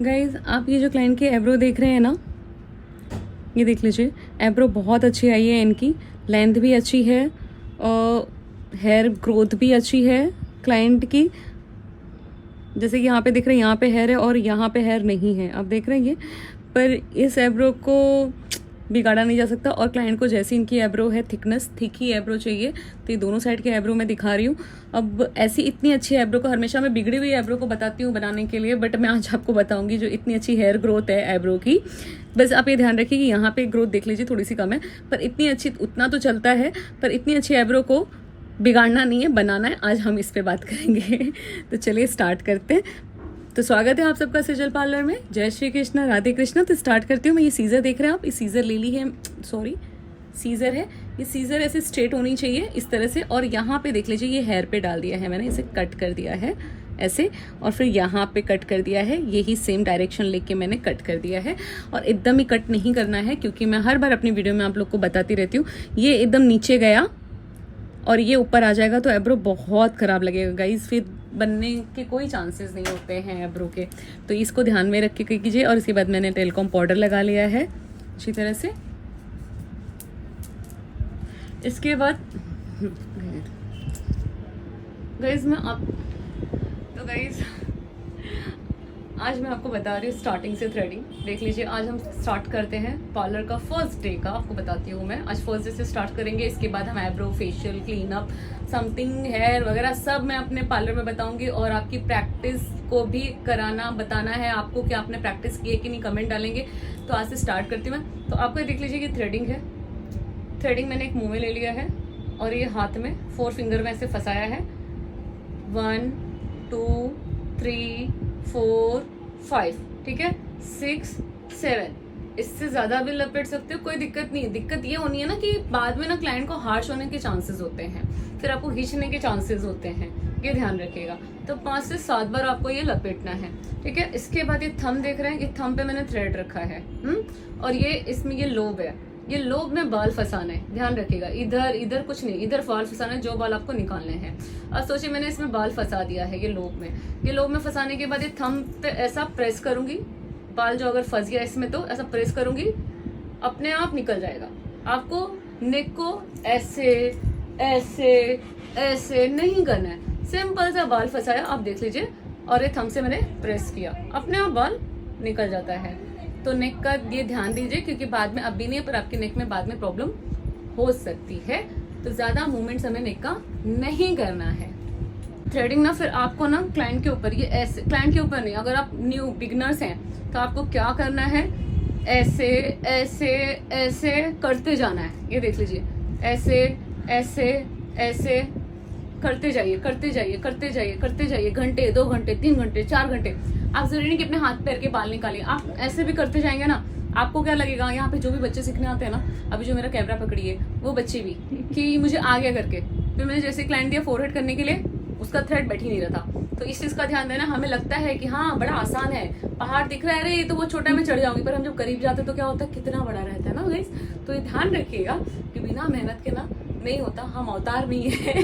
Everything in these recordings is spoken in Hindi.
गाइज आप ये जो क्लाइंट की एब्रो देख रहे हैं ना, ये देख लीजिए। एब्रो बहुत अच्छी आई है, इनकी लेंथ भी अच्छी है और हेयर ग्रोथ भी अच्छी है क्लाइंट की। जैसे कि यहाँ पे दिख रहे हैं, यहाँ पे हेयर है और यहाँ पे हेयर नहीं है, आप देख रहे हैं ये। पर इस एब्रो को बिगाड़ा नहीं जा सकता और क्लाइंट को जैसी इनकी एब्रो है, थिकनेस थिक ही एब्रो चाहिए, तो ये दोनों साइड के एब्रो मैं दिखा रही हूँ। अब ऐसी इतनी अच्छी एब्रो को हमेशा मैं बिगड़ी हुई एब्रो को बताती हूँ बनाने के लिए, बट मैं आज आपको बताऊंगी जो इतनी अच्छी हेयर ग्रोथ है एब्रो की। बस आप ये ध्यान रखिए कि यहाँ पे ग्रोथ देख लीजिए, थोड़ी सी कम है, पर इतनी अच्छी, उतना तो चलता है, पर इतनी अच्छी एब्रो को बिगाड़ना नहीं है, बनाना है। आज हम इस पे बात करेंगे तो चलिए स्टार्ट करते हैं। तो स्वागत है आप सबका सेजल पार्लर में। जय श्री कृष्ण, राधे कृष्ण। तो स्टार्ट करती हूँ मैं। ये सीजर देख रहे हैं आप, ये सीजर ले ली है, सॉरी सीजर है। ये सीजर ऐसे स्ट्रेट होनी चाहिए इस तरह से, और यहाँ पे देख लीजिए ये हेयर पे डाल दिया है मैंने, इसे कट कर दिया है ऐसे, और फिर यहाँ पे कट कर दिया है, यही सेम डायरेक्शन लेके मैंने कट कर दिया है। और एकदम ही कट नहीं करना है, क्योंकि मैं हर बार अपनी वीडियो में आप लोग को बताती रहती हूँ, ये एकदम नीचे गया और ये ऊपर आ जाएगा तो एब्रो बहुत ख़राब लगेगा गाइज, फिर बनने के कोई चांसेस नहीं होते हैं एब्रो के। तो इसको ध्यान में रख के कीजिए। और इसके बाद मैंने टेलकॉम पाउडर लगा लिया है अच्छी तरह से। इसके बाद गाइज आज मैं आपको बता रही हूँ स्टार्टिंग से थ्रेडिंग। देख लीजिए, आज हम स्टार्ट करते हैं पार्लर का फर्स्ट डे का, आपको बताती हूँ मैं। आज फर्स्ट डे से स्टार्ट करेंगे, इसके बाद हम eyebrow, facial, clean up, something, hair वगैरह सब मैं अपने पार्लर में बताऊंगी। और आपकी प्रैक्टिस को भी कराना, बताना है आपको कि आपने प्रैक्टिस की है कि नहीं, कमेंट डालेंगे। तो आज से स्टार्ट करती हूँ मैं। तो आपको देख लीजिए कि थ्रेडिंग है। थ्रेडिंग मैंने एक मुँह में ले लिया है और ये हाथ में 4 फिंगर में ऐसे फंसाया है। 1 2 3 4 5, ठीक है, 6 7। इससे ज्यादा भी लपेट सकते हो, कोई दिक्कत नहीं है। दिक्कत ये होनी है ना कि बाद में ना क्लाइंट को हार्श होने के चांसेस होते हैं, फिर आपको खींचने के चांसेस होते हैं, ये ध्यान रखिएगा। तो 5 से 7 बार आपको ये लपेटना है, ठीक है। इसके बाद ये थंब देख रहे हैं, ये थंब पे मैंने थ्रेड रखा है, और ये इसमें ये लोब है, ये लोब में बाल फंसाना है, ध्यान रखिएगा। इधर इधर कुछ नहीं, इधर बाल फंसाना है, जो बाल आपको निकालने हैं। अब सोचिए मैंने इसमें बाल फंसा दिया है, ये लोब में। ये लोब में फंसाने के बाद ये थंब पे ऐसा प्रेस करूंगी, बाल जो अगर फंस गया इसमें तो ऐसा प्रेस करूंगी, अपने आप निकल जाएगा। आपको नेक को ऐसे ऐसे ऐसे नहीं करना है, सिंपल सा बाल फंसाया, आप देख लीजिए, और ये थंब से मैंने प्रेस किया, अपने आप बाल निकल जाता है। तो नेक का ये ध्यान दीजिए, क्योंकि बाद में, अभी नहीं पर आपके नेक में बाद में प्रॉब्लम हो सकती है। तो ज्यादा मूवमेंट्स हमें नेक का नहीं करना है। थ्रेडिंग ना फिर आपको ना क्लाइंट के ऊपर, ये ऐसे क्लाइंट के ऊपर नहीं, अगर आप न्यू बिगनर्स हैं तो आपको क्या करना है, ऐसे ऐसे ऐसे करते जाना है। ये देख लीजिए, ऐसे ऐसे ऐसे करते जाइए, करते जाइए, करते जाइए, करते जाइए, घंटे, 2 घंटे, 3 घंटे, 4 घंटे। आप जरूरी नहीं कि अपने हाथ पैर के बाल निकालिए, आप ऐसे भी करते जाएंगे ना, आपको क्या लगेगा, यहाँ पे जो भी बच्चे सीखने आते हैं ना, अभी जो मेरा कैमरा पकड़ी है वो बच्चे भी, कि मुझे आ गया करके, फिर मैंने जैसे क्लाइंट दिया फोरहेड करने के लिए, उसका थ्रेड बैठ ही नहीं रहा था। तो इस चीज का ध्यान देना। हमें लगता है कि हाँ बड़ा आसान है, पहाड़ दिख रहा है, अरे ये तो वो छोटा, मैं चढ़ जाऊंगी, पर हम जब करीब जाते तो क्या होता है, कितना बड़ा रहता है ना गाइस। तो ये ध्यान रखिएगा कि बिना मेहनत के ना नहीं होता। हम अवतार नहीं है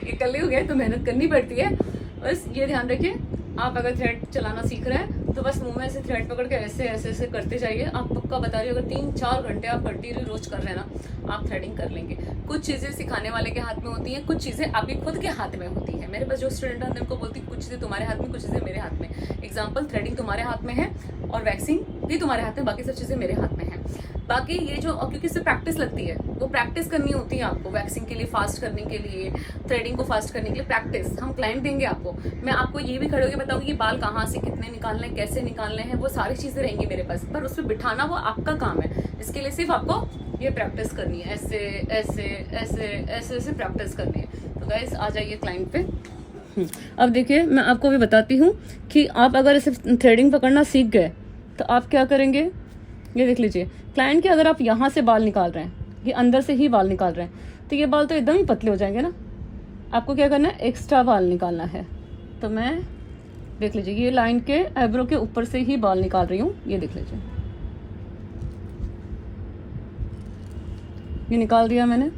ये कलयुग है, तो मेहनत करनी पड़ती है। बस ये ध्यान रखिए। आप अगर थ्रेड चलाना सीख रहे हैं तो बस मुंह में ऐसे थ्रेड पकड़ के ऐसे ऐसे ऐसे करते जाइए। आप पक्का बता रही हो, अगर 3-4 घंटे आप कंटिन्यू रोज कर रहे हैं ना, आप थ्रेडिंग कर लेंगे। कुछ चीजें सिखाने वाले के हाथ में होती हैं, कुछ चीजें आपके खुद के हाथ में होती है। मेरे पास जो स्टूडेंट आते हैं उनको बोलती कुछ चीजें तुम्हारे हाथ में, कुछ चीजें मेरे हाथ में। एग्जाम्पल, थ्रेडिंग तुम्हारे हाथ में है और वैक्सिंग भी तुम्हारे हाथ में, बाकी सब चीजें मेरे हाथ में है। बाकी ये जो, क्योंकि इससे प्रैक्टिस लगती है, वो प्रैक्टिस करनी होती है आपको। वैक्सिंग के लिए फास्ट करने के लिए, थ्रेडिंग को फास्ट करने के लिए प्रैक्टिस हम क्लाइंट देंगे आपको। मैं आपको ये भी खड़े होकर बताऊंगी कि बाल कहाँ से कितने निकालने हैं, कैसे निकालने हैं, वो सारी चीजें रहेंगी मेरे पास, पर उसमें बिठाना वो आपका काम है। इसके लिए सिर्फ आपको ये प्रैक्टिस करनी है, ऐसे ऐसे ऐसे ऐसे ऐसे प्रैक्टिस करनी है। तो गाइस आ जाइए क्लाइंट पे। अब देखिए, मैं आपको भी बताती हूँ कि आप अगर ऐसे थ्रेडिंग पकड़ना सीख गए तो आप क्या करेंगे। ये देख लीजिए, क्लाइंट के अगर आप यहाँ से बाल निकाल रहे हैं, ये अंदर से ही बाल निकाल रहे हैं, तो ये बाल तो एकदम ही पतले हो जाएंगे ना। आपको क्या करना है, एक्स्ट्रा बाल निकालना है। तो मैं देख लीजिए, ये लाइन के आईब्रो के ऊपर से ही बाल निकाल रही हूँ। ये देख लीजिए, ये निकाल दिया मैंने,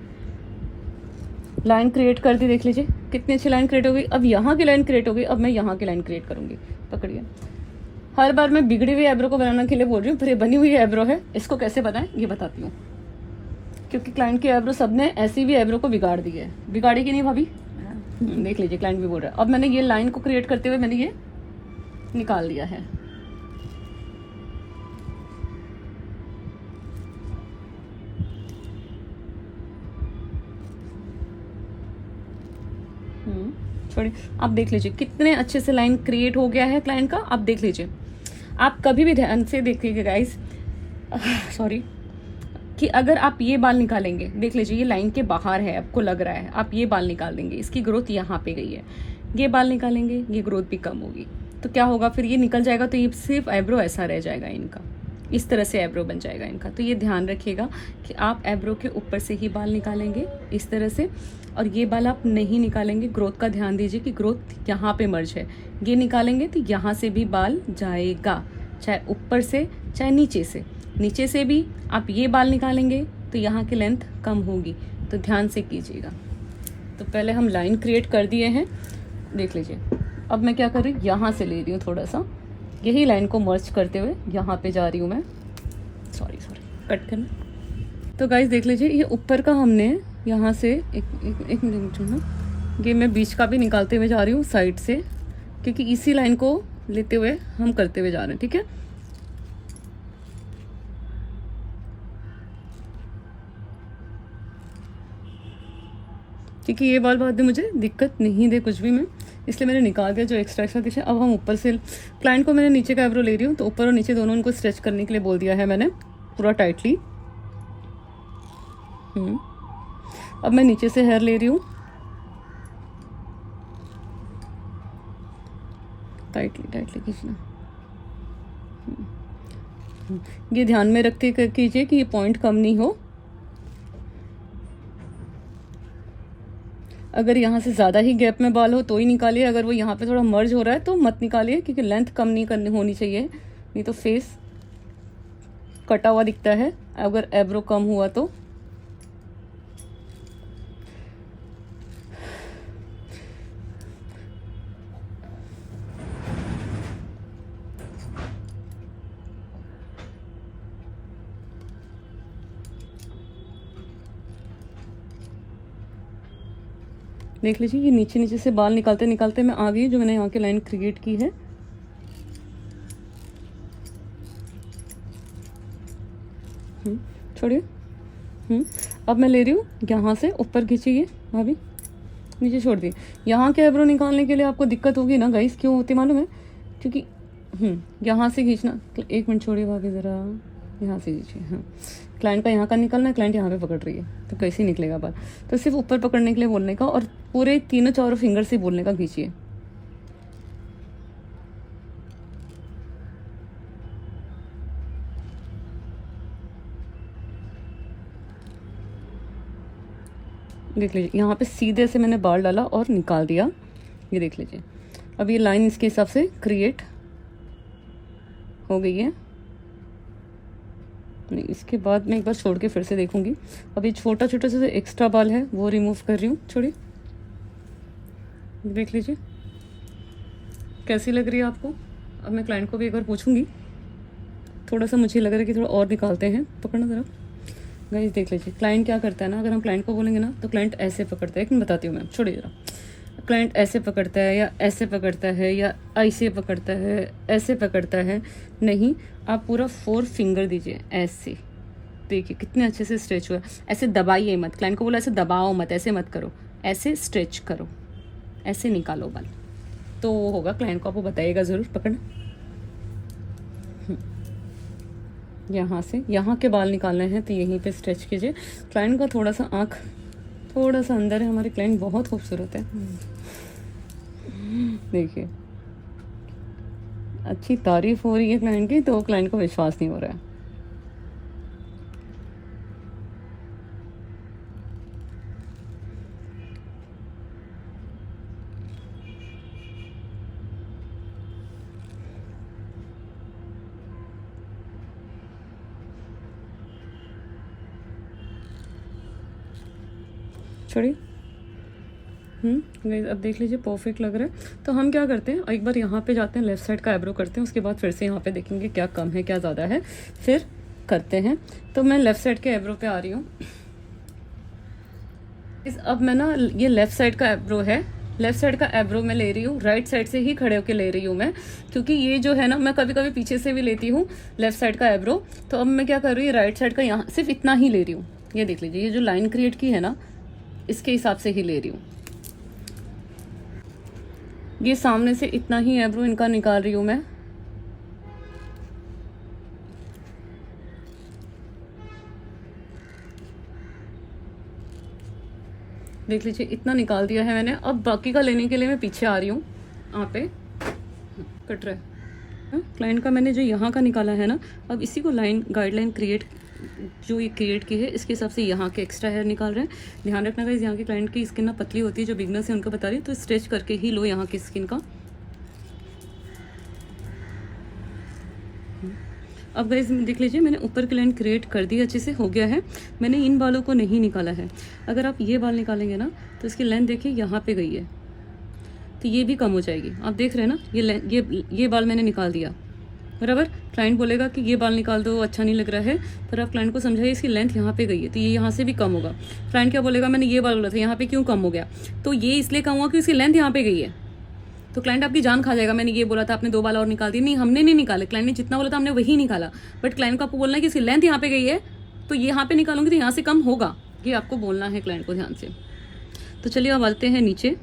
लाइन क्रिएट कर दी। देख लीजिए कितनी अच्छी लाइन क्रिएट हो गई। अब यहाँ की लाइन क्रिएट हो गई, अब मैं यहाँ की लाइन क्रिएट करूँगी। पकड़िए, हर बार मैं बिगड़ी हुई आईब्रो को बनाने के लिए बोल रही हूँ, फिर ये बनी हुई आईब्रो है, इसको कैसे बनाएं ये बताती हूँ। क्योंकि क्लाइंट की आईब्रो सबने ऐसी भी आईब्रो को बिगाड़ दी है। बिगाड़ी कि नहीं भाभी? देख लीजिए, क्लाइंट भी बोल रहा है। अब मैंने ये लाइन को क्रिएट करते हुए मैंने ये निकाल लिया है। छोड़िए, आप देख लीजिए कितने अच्छे से लाइन क्रिएट हो गया है क्लाइंट का। आप देख लीजिए, आप कभी भी ध्यान से देखिएगा गाइस, सॉरी, कि अगर आप ये बाल निकालेंगे, देख लीजिए ये लाइन के बाहर है, आपको लग रहा है, आप ये बाल निकाल देंगे, इसकी ग्रोथ यहाँ पे गई है, ये बाल निकालेंगे, ये ग्रोथ भी कम होगी, तो क्या होगा फिर? ये निकल जाएगा, तो ये सिर्फ आईब्रो ऐसा रह जाएगा इनका, इस तरह से आईब्रो बन जाएगा इनका। तो ये ध्यान रखिएगा कि आप आईब्रो के ऊपर से ही बाल निकालेंगे इस तरह से, और ये बाल आप नहीं निकालेंगे। ग्रोथ का ध्यान दीजिए कि ग्रोथ यहाँ पे मर्ज है, ये निकालेंगे तो यहाँ से भी बाल जाएगा, चाहे ऊपर से चाहे नीचे से। नीचे से भी आप ये बाल निकालेंगे तो यहाँ की लेंथ कम होगी, तो ध्यान से कीजिएगा। तो पहले हम लाइन क्रिएट कर दिए हैं, देख लीजिए। अब मैं क्या कर रही हूँ, यहाँ से ले रही हूँ थोड़ा सा, यही लाइन को मर्ज करते हुए यहाँ पे जा रही हूँ मैं, सॉरी कट करना। तो गाइस देख लीजिए, ये ऊपर का हमने यहाँ से एक मिनट ना, ये मैं बीच का भी निकालते हुए जा रही हूँ साइड से, क्योंकि इसी लाइन को लेते हुए हम करते हुए जा रहे हैं, ठीक है। क्योंकि ये बाल बाद में मुझे दिक्कत नहीं दे कुछ भी में, इसलिए मैंने निकाल दिया जो एक्स्ट्रा दिशा। अब हम ऊपर से, क्लाइंट को मैंने नीचे का आईब्रो ले रही हूँ, तो ऊपर और नीचे दोनों उनको स्ट्रेच करने के लिए बोल दिया है मैंने पूरा टाइटली। अब मैं नीचे से हेयर ले रही हूँ टाइटली खींचना। ये ध्यान में रखते कीजिए कि ये पॉइंट कम नहीं हो। अगर यहाँ से ज़्यादा ही गैप में बाल हो तो ही निकालिए, अगर वो यहाँ पे थोड़ा मर्ज हो रहा है तो मत निकालिए, क्योंकि लेंथ कम नहीं करनी होनी चाहिए, नहीं तो फेस कटा हुआ दिखता है अगर आईब्रो कम हुआ तो। देख लीजिए, ये नीचे नीचे से बाल निकालते निकालते मैं आ गई जो मैंने यहाँ की लाइन क्रिएट की है। छोड़िए। अब मैं ले रही हूँ यहाँ से ऊपर खींचिए, भाभी नीचे छोड़ दिए। यहाँ के आईब्रो निकालने के लिए आपको दिक्कत होगी ना गाइस, क्यों होती मालूम है? क्योंकि यहाँ से खींचना, एक मिनट छोड़िए भाभी ज़रा, यहाँ से खींचिए। हाँ, क्लाइंट का यहाँ का निकलना है, क्लाइंट यहाँ पे पकड़ रही है, तो कैसे निकलेगा बाल? तो सिर्फ ऊपर पकड़ने के लिए बोलने का, और पूरे तीनों चारों फिंगर से बोलने का खींचिए। देख लीजिए, यहाँ पे सीधे से मैंने बाल डाला और निकाल दिया, ये देख लीजिए। अब ये लाइन इसके हिसाब से क्रिएट हो गई है। नहीं, इसके बाद मैं एक बार छोड़ के फिर से देखूंगी। अब ये छोटा छोटा सा एक्स्ट्रा बाल है वो रिमूव कर रही हूँ, छोड़िए। देख लीजिए कैसी लग रही है आपको। अब मैं क्लाइंट को भी एक बार पूछूंगी, थोड़ा सा मुझे लग रहा है कि थोड़ा और निकालते हैं, पकड़ना ज़रा गाइस। देख लीजिए क्लाइंट क्या करता है ना, अगर हम क्लाइंट को बोलेंगे ना तो क्लाइंट ऐसे पकड़ता है। एक मिनट बताती हूँ मैं, छोड़िए ज़रा। क्लाइंट ऐसे पकड़ता है या ऐसे पकड़ता है या ऐसे पकड़ता है, ऐसे पकड़ता है। नहीं, आप पूरा 4 फिंगर दीजिए ऐसे। देखिए कितने अच्छे से स्ट्रेच हुआ। ऐसे दबाइए मत, क्लाइंट को बोला ऐसे दबाओ मत, ऐसे मत करो, ऐसे स्ट्रेच करो, ऐसे निकालो बाल, तो वो होगा। क्लाइंट को आपको बताइएगा ज़रूर पकड़ना। यहाँ से यहाँ के बाल निकालने हैं तो यहीं पे स्ट्रेच कीजिए। क्लाइंट का थोड़ा सा आँख थोड़ा सा अंदर है, हमारे क्लाइंट बहुत खूबसूरत है। देखिए अच्छी तारीफ हो रही है क्लाइंट की, तो क्लाइंट को विश्वास नहीं हो रहा है। छोड़िए, गाइस अब देख लीजिए परफेक्ट लग रहा है। तो हम क्या करते हैं, एक बार यहाँ पे जाते हैं, लेफ्ट साइड का आईब्रो करते हैं, उसके बाद फिर से यहाँ पे देखेंगे क्या कम है क्या ज़्यादा है, फिर करते हैं। तो मैं लेफ़्ट साइड के आईब्रो पे आ रही हूँ। अब मैं ना ये लेफ़्ट साइड का आईब्रो है, लेफ़्ट साइड का आईब्रो मैं ले रही हूँ, राइट साइड से ही खड़े होकर ले रही हूँ मैं, क्योंकि ये जो है ना मैं कभी कभी पीछे से भी लेती हूँ लेफ़्ट साइड का आईब्रो। तो अब मैं क्या कर रही हूँ, राइट साइड का यहाँ सिर्फ इतना ही ले रही हूँ। ये देख लीजिए, ये जो लाइन क्रिएट की है ना इसके हिसाब से ही ले रही हूँ। ये सामने से इतना ही आईब्रो इनका निकाल रही हूँ मैं। देख लीजिए इतना निकाल दिया है मैंने। अब बाकी का लेने के लिए मैं पीछे आ रही हूँ। यहाँ पे कट रहा है क्लाइंट का, मैंने जो यहाँ का निकाला है ना, अब इसी को लाइन गाइडलाइन क्रिएट जो ये क्रिएट की है इसके हिसाब से यहाँ के एक्स्ट्रा हेयर निकाल रहे हैं। ध्यान रखना गाइस, यहाँ की क्लाइंट की स्किन ना पतली होती है, जो बिगनर्स है उनको बता रही है, तो स्ट्रेच करके ही लो यहाँ की स्किन का। अब गाइस देख लीजिए, मैंने ऊपर की लाइन क्रिएट कर दी, अच्छे से हो गया है। मैंने इन बालों को नहीं निकाला है। अगर आप ये बाल निकालेंगे ना तो इसकी लेंथ देखिए यहाँ पे गई है, तो ये भी कम हो जाएगी। आप देख रहे हैं ना, ये बाल मैंने निकाल दिया बराबर। क्लाइंट बोलेगा कि ये बाल निकाल दो, अच्छा नहीं लग रहा है, पर आप क्लाइंट को समझाइए इसकी लेंथ यहाँ पे गई है, तो ये यहाँ से भी कम होगा। क्लाइंट क्या बोलेगा, मैंने ये बाल बोला था यहाँ पे क्यों कम हो गया, तो ये इसलिए कम हुआ कि उसकी लेंथ यहाँ पे गई है। तो क्लाइंट आपकी जान खा जाएगा, मैंने ये बोला था आपने 2 बाल और निकाल दिए। नहीं, हमने नहीं निकाले, क्लाइंट ने जितना बोला था हमने वही निकाला, बट क्लाइंट को आपको बोलना है कि इसकी लेंथ यहाँ पे गई है, तो ये यहाँ पे निकालूंगी तो यहाँ से कम होगा, ये आपको बोलना है क्लाइंट को ध्यान से। तो चलिए अब आते हैं नीचे।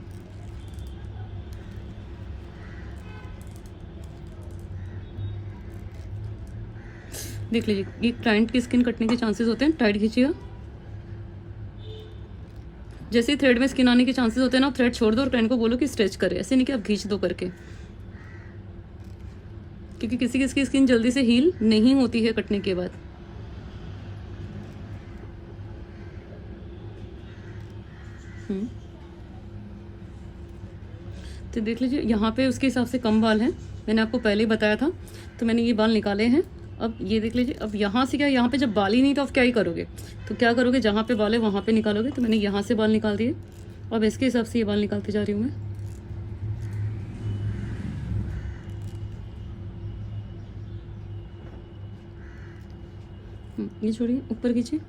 देख लीजिए, ये क्लाइंट की स्किन कटने के चांसेस होते हैं, टाइट खींचिएगा। जैसे ही थ्रेड में स्किन आने के चांसेस होते हैं ना, थ्रेड छोड़ दो और क्लाइंट को बोलो कि स्ट्रेच करे, ऐसे नहीं कि आप खींच दो करके, क्योंकि किसी किसी की स्किन जल्दी से हील नहीं होती है कटने के बाद। तो देख लीजिए यहाँ पे उसके हिसाब से कम बाल हैं, मैंने आपको पहले ही बताया था, तो मैंने ये बाल निकाले हैं। अब ये देख लीजिए, अब यहाँ से क्या, यहाँ पे जब बाल ही नहीं तो आप क्या ही करोगे, तो क्या करोगे, जहाँ पे बाल है वहाँ पे निकालोगे। तो मैंने यहाँ से बाल निकाल दिए, अब इसके हिसाब से ये बाल निकालते जा रही हूँ मैं। ये छोड़िए, ऊपर खींचिए,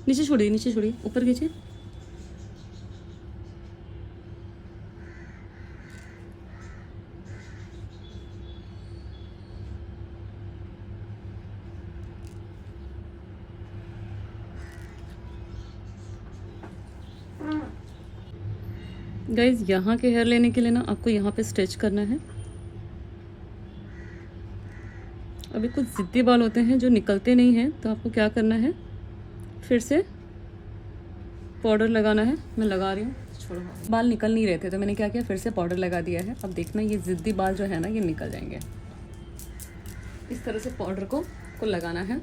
नीचे छोड़िए, नीचे छोड़िए, ऊपर खींचिए। गाइज यहाँ के हेयर लेने के लिए ना आपको यहाँ पे स्ट्रेच करना है। अभी कुछ ज़िद्दी बाल होते हैं जो निकलते नहीं हैं, तो आपको क्या करना है, फिर से पाउडर लगाना है। मैं लगा रही हूँ, छोड़ो। बाल निकल नहीं रहे थे तो मैंने क्या किया, फिर से पाउडर लगा दिया है। अब देखना ये ज़िद्दी बाल जो है ना ये निकल जाएंगे। इस तरह से पाउडर को लगाना है,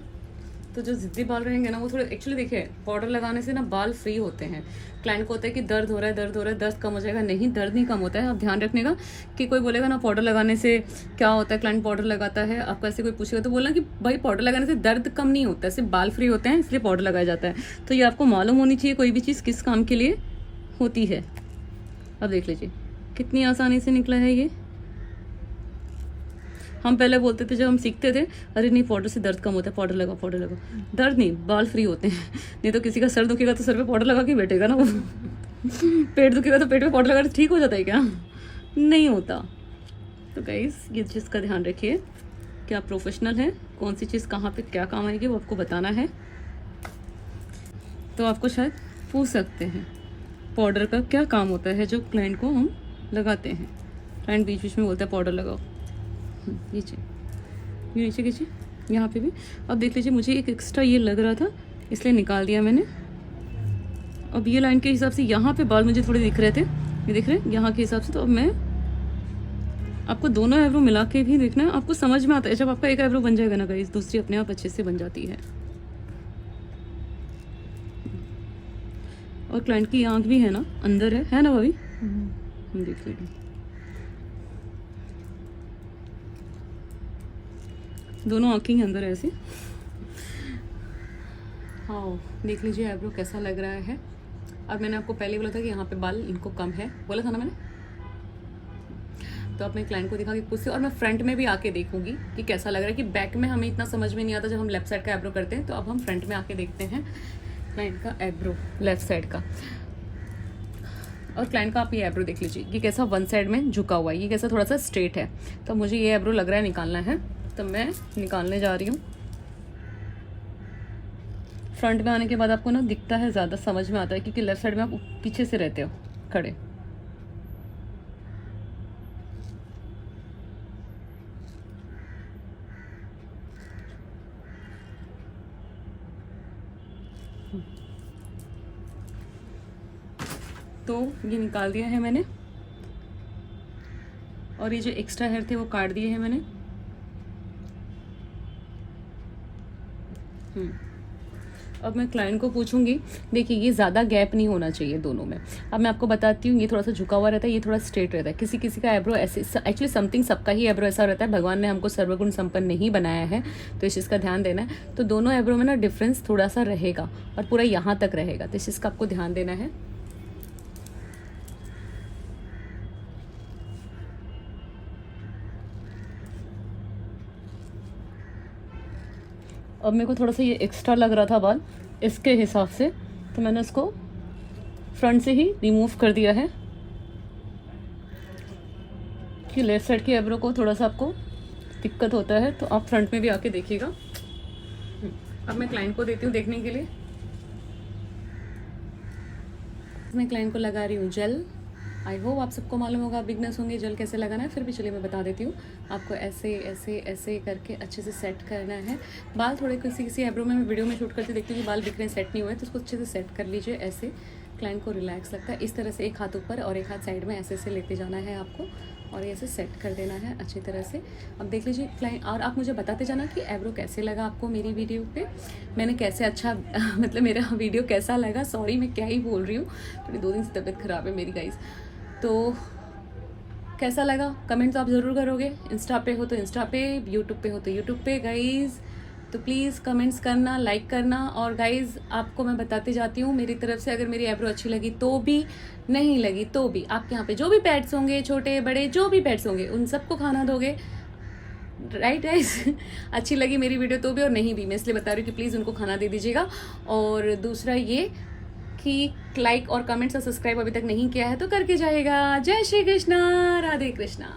तो जो ज़िद्दी बाल रहेंगे ना वो थोड़े, एक्चुअली देखिए पाउडर लगाने से ना बाल फ्री होते हैं। क्लाइंट को होता है कि दर्द हो रहा है, दर्द हो रहा है, दर्द कम हो जाएगा, नहीं दर्द नहीं कम होता है। आप ध्यान रखने का कि कोई बोलेगा ना पाउडर लगाने से क्या होता है, क्लाइंट पाउडर लगाता है, आपको ऐसे कोई पूछेगा तो बोलना कि भाई पाउडर लगाने से दर्द कम नहीं होता है, सिर्फ बाल फ्री होते हैं इसलिए पाउडर लगाया जाता है। तो ये आपको मालूम होनी चाहिए कोई भी चीज़ किस काम के लिए होती है। अब देख लीजिए कितनी आसानी से निकला है ये। हम पहले बोलते थे जब हम सीखते थे, अरे नहीं पाउडर से दर्द कम होता है, पाउडर लगाओ, पाउडर लगाओ। दर्द नहीं, बाल फ्री होते हैं। नहीं तो किसी का सर दुखेगा तो सर पे पाउडर लगा के बैठेगा ना वो। पेट दुखेगा तो पेट पे पाउडर लगा के ठीक हो जाता है क्या? नहीं होता। तो गाइस ये चीज़ का ध्यान रखिए कि आप प्रोफेशनल हैं, कौन सी चीज़ कहाँ पे क्या काम आएगी वो आपको बताना है। तो आपको शायद पूछ सकते हैं पाउडर का क्या काम होता है जो क्लाइंट को हम लगाते हैं। क्लाइंट बीच बीच में बोलता है पाउडर लगाओ, नीचे ये नीचे खींचिए, यहाँ पे भी। अब देख लीजिए मुझे एक एक्स्ट्रा ये लग रहा था इसलिए निकाल दिया मैंने। अब ये लाइन के हिसाब से यहाँ पे बाल मुझे थोड़े दिख रहे थे, ये दिख रहे हैं यहाँ के हिसाब से। तो अब मैं आपको दोनों आईब्रो मिला के भी देखना है, आपको समझ में आता है। जब आपका एक आईब्रो बन जाएगा ना गाइस, दूसरी अपने आप अच्छे से बन जाती है। और क्लाइंट की आँख भी है ना अंदर है ना भाभी, हम देख लीजिए दोनों आँखें अंदर ऐसे। हाँ देख लीजिए आईब्रो कैसा लग रहा है। अब मैंने आपको पहले बोला था कि यहाँ पे बाल इनको कम है, बोला था ना मैंने। तो अब मैं क्लाइंट को दिखा के पूछती हूँ और मैं फ्रंट में भी आके देखूंगी कि कैसा लग रहा है, कि बैक में हमें इतना समझ में नहीं आता जब हम लेफ्ट साइड का आईब्रो करते हैं। तो अब हम फ्रंट में आके देखते हैं क्लाइंट का आईब्रो लेफ्ट साइड का। और क्लाइंट का आप ये आईब्रो देख लीजिए, ये कैसा वन साइड में झुका हुआ है, ये कैसा थोड़ा सा स्ट्रेट है। तो मुझे ये आईब्रो लग रहा है निकालना है, तो मैं निकालने जा रही हूँ। फ्रंट में आने के बाद आपको ना दिखता है, ज़्यादा समझ में आता है, क्योंकि लेफ्ट साइड में आप पीछे से रहते हो खड़े। तो ये निकाल दिया है मैंने, और ये जो एक्स्ट्रा हेयर थे वो काट दिए हैं मैंने। अब मैं क्लाइंट को पूछूंगी, देखिए ये ज़्यादा गैप नहीं होना चाहिए दोनों में। अब मैं आपको बताती हूँ, ये थोड़ा सा झुका हुआ रहता है, ये थोड़ा स्ट्रेट रहता है। किसी किसी का आईब्रो ऐसे, एक्चुअली समथिंग सबका ही आईब्रो ऐसा रहता है, भगवान ने हमको सर्वगुण संपन्न नहीं बनाया है, तो इस चीज़ का ध्यान देना है। तो दोनों आईब्रो में ना डिफरेंस थोड़ा सा रहेगा और पूरा यहाँ तक रहेगा, तो इस चीज़ का आपको ध्यान देना है। अब मेरे को थोड़ा सा ये एक्स्ट्रा लग रहा था बाल, इसके हिसाब से, तो मैंने इसको फ्रंट से ही रिमूव कर दिया है, कि लेफ्ट साइड की आईब्रो को थोड़ा सा आपको दिक्कत होता है, तो आप फ्रंट में भी आके देखिएगा। अब मैं क्लाइंट को देती हूँ देखने के लिए। मैं क्लाइंट को लगा रही हूँ जेल। आई होप आप सबको मालूम होगा, बिगनर्स होंगे जेल कैसे लगाना है, फिर भी चलिए मैं बता देती हूँ आपको। ऐसे ऐसे ऐसे करके अच्छे से सेट करना है। बाल थोड़े किसी किसी आईब्रो में मैं वीडियो में शूट करके देखती हूँ कि बाल बिखरे सेट नहीं हुए, तो उसको अच्छे से सेट कर लीजिए। ऐसे क्लाइंट को रिलैक्स लगता है। इस तरह से एक हाथ ऊपर और एक हाथ साइड में ऐसे ऐसे लेते जाना है आपको, और ऐसे सेट कर देना है अच्छी तरह से। अब देख लीजिए क्लाइंट, और आप मुझे बताते जाना कि आईब्रो कैसे लगा आपको मेरी वीडियो पे, मैंने कैसे अच्छा मतलब मेरा वीडियो कैसा लगा। सॉरी मैं क्या ही बोल रही हूँ, थोड़ी 2 दिन से तबीयत ख़राब है मेरी गाइस। तो कैसा लगा कमेंट्स आप ज़रूर करोगे। इंस्टा पे हो तो इंस्टा पे, यूट्यूब पे हो तो यूट्यूब पे गाइज़, तो प्लीज़ कमेंट्स करना, लाइक करना। और गाइज़ आपको मैं बताती जाती हूँ मेरी तरफ से, अगर मेरी आईब्रो अच्छी लगी तो भी, नहीं लगी तो भी, आपके यहाँ पे जो भी पेट्स होंगे, छोटे बड़े जो भी पेट्स होंगे, उन सबको खाना दोगे, राइट गाइस। अच्छी लगी मेरी वीडियो तो भी और नहीं भी, मैं इसलिए बता रही हूँ कि प्लीज़ उनको खाना दे दीजिएगा। और दूसरा ये कि लाइक और कमेंट्स और सब्सक्राइब अभी तक नहीं किया है तो करके जाएगा। जय श्री कृष्णा, राधे कृष्णा।